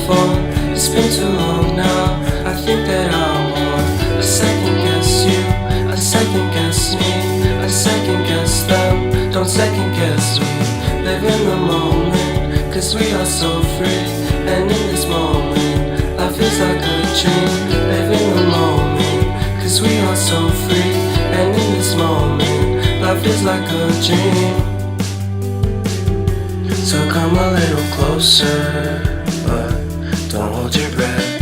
before. It's been too long now. I think that I want. I second guess you, I second guess me, I second guess them. Don't second guess me. Live in the moment, cause we are so free. And in this moment, life is like a dream. Live in the moment, cause we are so free. And in this moment, life is like a dream. So come a little closer, but don't hold your breath.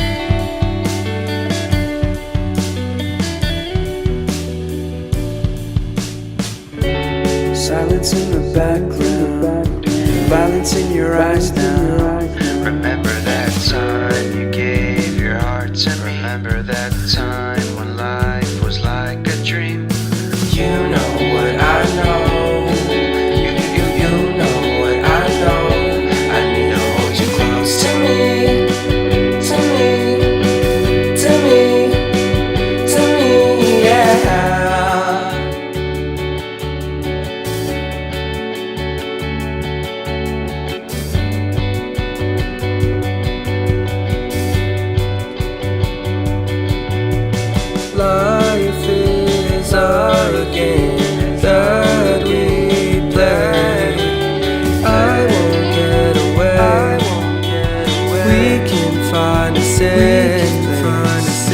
Silence in the background, violence in your eyes now. Remember that time you gave your heart to me. Remember that time when life was like a dream. You know what I know. You know what I know. I need to hold you close to me, to me, to me, to me, yeah. Life is a game that we play. I won't get away. We can find a safe place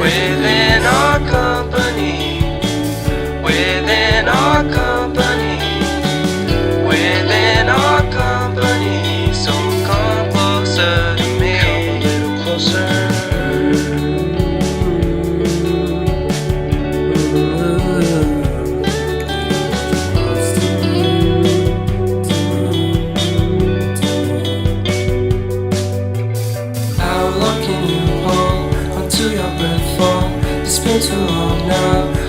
Within our company, within our company, within our company. So come closer to me, come a little closer. How long can you hold onto your breath for? It's been too long now.